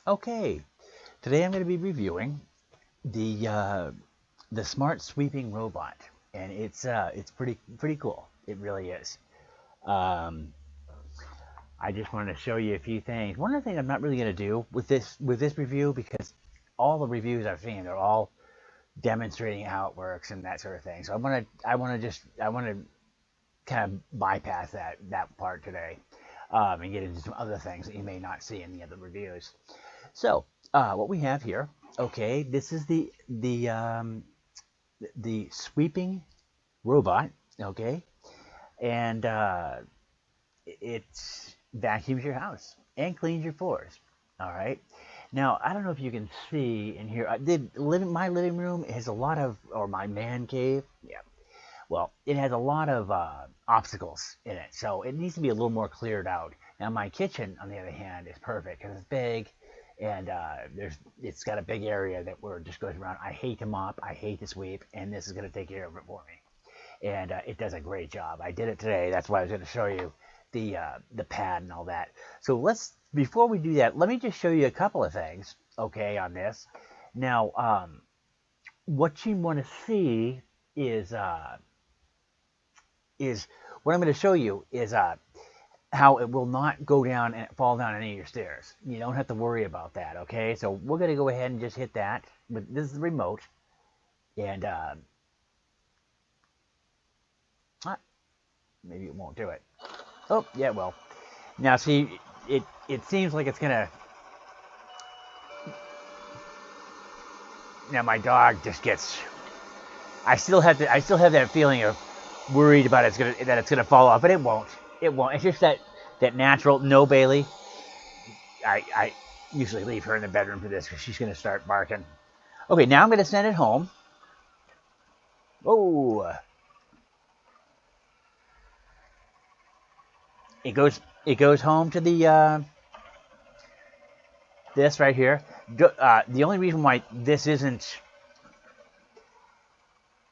Okay, today I'm going to be reviewing the smart sweeping robot, and it's pretty cool. It really is. Um, I just wanted to show you a few things. One of the things I'm not really going to do with this review, because all the reviews I've seen, they're all demonstrating how it works and that sort of thing. So I want to kind of bypass that part today, and get into some other things that you may not see in the other reviews. So, what we have here, okay, this is the sweeping robot, okay, and it vacuums your house and cleans your floors. All right. Now, I don't know if you can see in here. My living room has a lot of, or my man cave. Yeah. Well, it has a lot of obstacles in it, so it needs to be a little more cleared out. Now, my kitchen, on the other hand, is perfect because it's big, and it's got a big area that where it just goes around. I hate to mop, I hate to sweep, and this is going to take care of it for me. And it does a great job. I did it today. That's why I was going to show you the pad and all that. So before we do that, let me just show you a couple of things, okay, on this. Now, what you want to see is what I'm going to show you is how it will not go down and fall down any of your stairs. You don't have to worry about that, okay? So we're going to go ahead and just hit that. But this is the remote, and maybe it won't do it. Oh, yeah, well. Now, see, it seems like it's going to... Now, my dog just gets... I still have that feeling of worried about that it's gonna fall off, but it won't. It won't. It's just that natural. No, Bailey. I usually leave her in the bedroom for this because she's gonna start barking. Okay, now I'm gonna send it home. Oh, it goes home to the this right here. The only reason why this isn't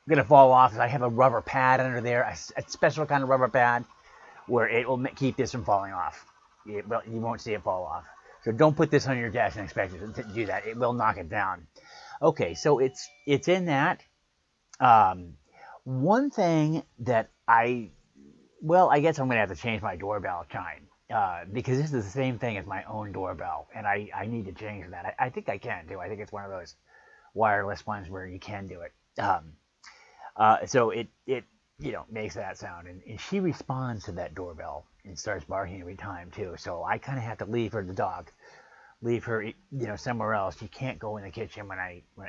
gonna fall off is I have a rubber pad under there, a special kind of rubber pad where it will keep this from falling off. You won't see it fall off. So don't put this on your desk and expect it to do that. It will knock it down. Okay, so it's in that. One thing that I guess I'm gonna have to change my doorbell chime, because this is the same thing as my own doorbell, and I need to change that. I think I can too. I think it's one of those wireless ones where you can do it. So it makes that sound, and she responds to that doorbell and starts barking every time too. So I kind of have to leave her, the dog, leave her somewhere else. She can't go in the kitchen when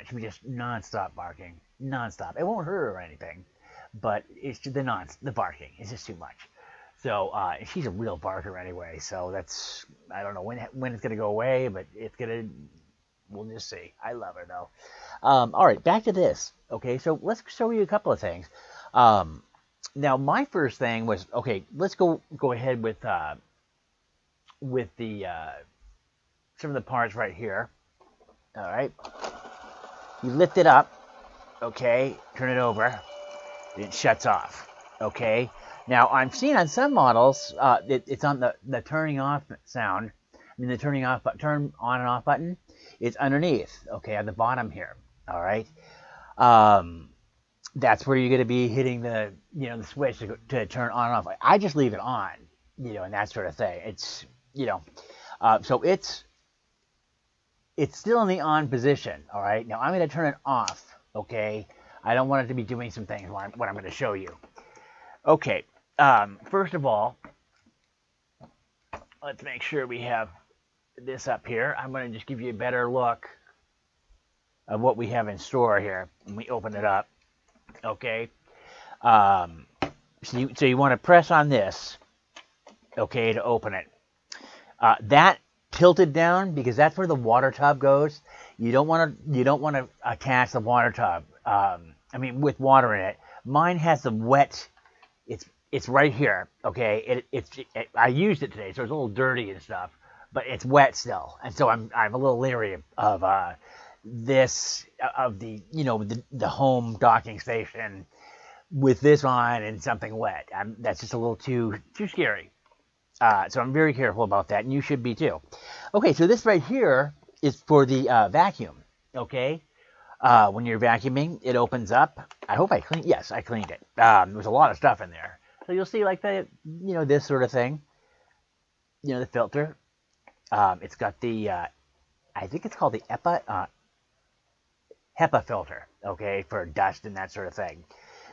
she just nonstop barking, nonstop. It won't hurt her or anything, but it's just the barking is just too much. So she's a real barker anyway. So I don't know when it's gonna go away, but it's gonna. We'll just see. I love her though. All right, back to this. Okay, so let's show you a couple of things. Now, my first thing was, okay, let's go ahead with the some of the parts right here. All right, you lift it up. Okay, turn it over. It shuts off. Okay. Now, I'm seeing on some models, it's on the turning off sound. I mean, the turn on and off button. It's underneath. Okay, at the bottom here. All right. That's where you're going to be hitting the switch to turn on and off. I just leave it on, and that sort of thing. It's so it's still in the on position. All right. Now I'm going to turn it off. Okay. I don't want it to be doing some things. What I'm going to show you. Okay. First of all, let's make sure we have this up here. I'm going to just give you a better look of what we have in store here when we open it up. Okay. So you want to press on this, okay, to open it. That tilted down because that's where the water tub goes. You don't want to attach the water tub. I mean, with water in it. Mine has the wet. It's right here. Okay. I used it today, so it's a little dirty and stuff, but it's wet still, and so I'm a little leery of the home docking station with this on and something wet. That's just a little too scary. So I'm very careful about that, and you should be too. Okay, so this right here is for the vacuum. Okay, when you're vacuuming, it opens up. I hope I cleaned. Yes, I cleaned it. There was a lot of stuff in there, so you'll see like the this sort of thing. The filter. It's got the I think it's called the HEPA filter. Okay, for dust and that sort of thing.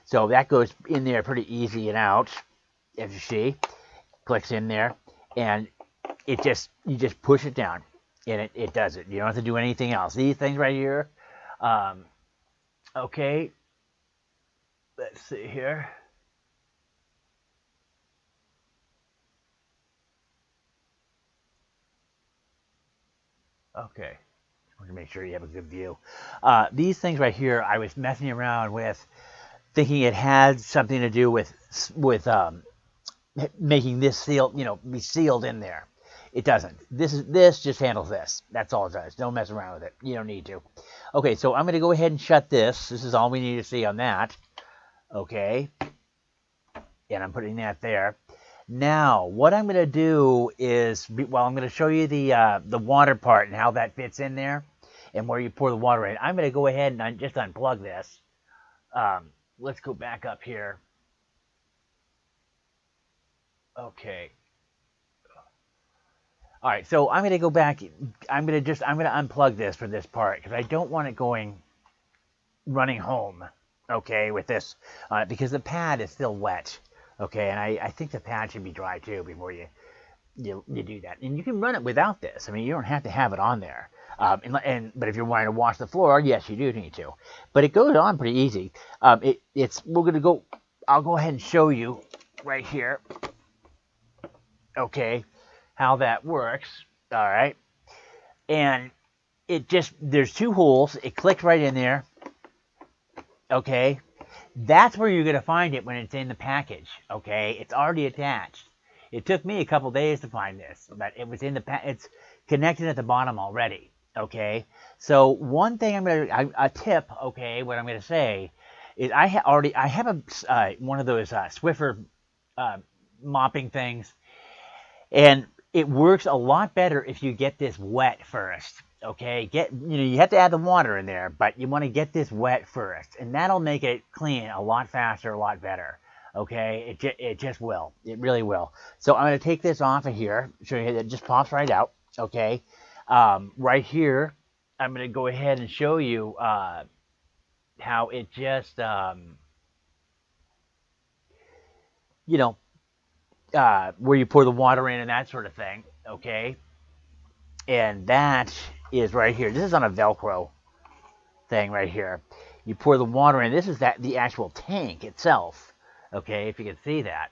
So that goes in there pretty easy and out, as you see. Clicks in there, and you just push it down, and it does it. You don't have to do anything else. These things right here. Okay, let's see here. Okay, I want to make sure you have a good view. These things right here, I was messing around with, thinking it had something to do with making this seal, be sealed in there. It doesn't. This just handles this. That's all it does. Don't mess around with it. You don't need to. Okay, so I'm going to go ahead and shut this. This is all we need to see on that. Okay, and I'm putting that there. Now, what I'm going to do is, well, I'm going to show you the water part and how that fits in there, and where you pour the water in. I'm going to go ahead and just unplug this. Let's go back up here. Okay. All right, so I'm going to go back. I'm going to unplug this for this part because I don't want it running home. Okay, with this because the pad is still wet. Okay, and I think the pad should be dry too before you do that. And you can run it without this. I mean, you don't have to have it on there. But if you're wanting to wash the floor, yes, you do need to. But it goes on pretty easy. We're gonna go. I'll go ahead and show you right here. Okay, how that works. All right, and there's two holes. It clicks right in there. Okay. That's where you're going to find it when it's in the package, okay? It's already attached. It took me a couple days to find this, but it was in it's connected at the bottom already, okay? So one thing a tip, okay, what I'm going to say is I have one of those Swiffer mopping things, and it works a lot better if you get this wet first. Okay, you have to add the water in there, but you want to get this wet first, and that'll make it clean a lot faster, a lot better. Okay, it just will. It really will. So I'm going to take this off of here, show you that it just pops right out. Okay, right here, I'm going to go ahead and show you how it just, where you pour the water in and that sort of thing. Okay, and that is right here. This is on a Velcro thing right here. You pour the water in. This is the actual tank itself. Okay, if you can see that.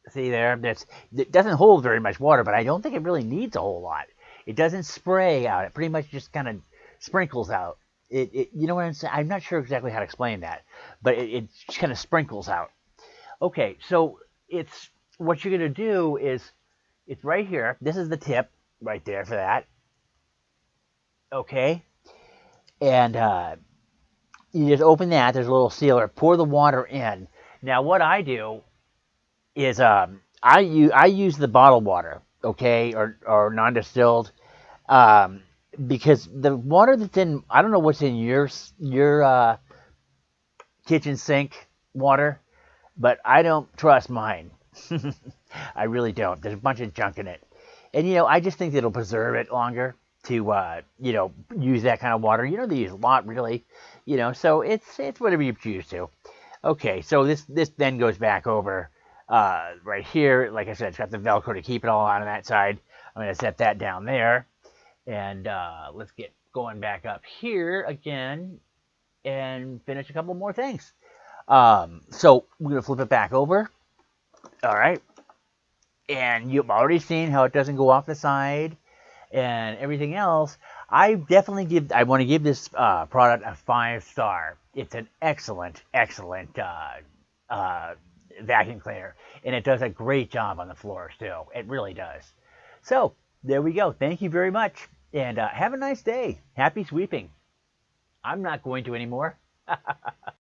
See there? It doesn't hold very much water, but I don't think it really needs a whole lot. It doesn't spray out. It pretty much just kind of sprinkles out. You know what I'm saying? I'm not sure exactly how to explain that, but it just kind of sprinkles out. Okay, so what you're going to do is, it's right here. This is the tip right there for that. Okay, and you just open that. There's a little sealer. Pour the water in. Now, what I do is I use the bottled water, okay, or non-distilled, because the water that's in, I don't know what's in your kitchen sink water, but I don't trust mine. I really don't. There's a bunch of junk in it, and I just think it'll preserve it longer to use that kind of water. They use a lot, really, so it's whatever you choose to. Okay, so this then goes back over right here. Like I said, it's got the Velcro to keep it all on that side. I'm going to set that down there, and let's get going back up here again and finish a couple more things. So we're going to flip it back over. All right, and you've already seen how it doesn't go off the side and everything else. I want to give this product a 5-star. It's an excellent vacuum cleaner, and it does a great job on the floors too. It really does. So there we go. Thank you very much, and have a nice day. Happy sweeping. I'm not going to anymore.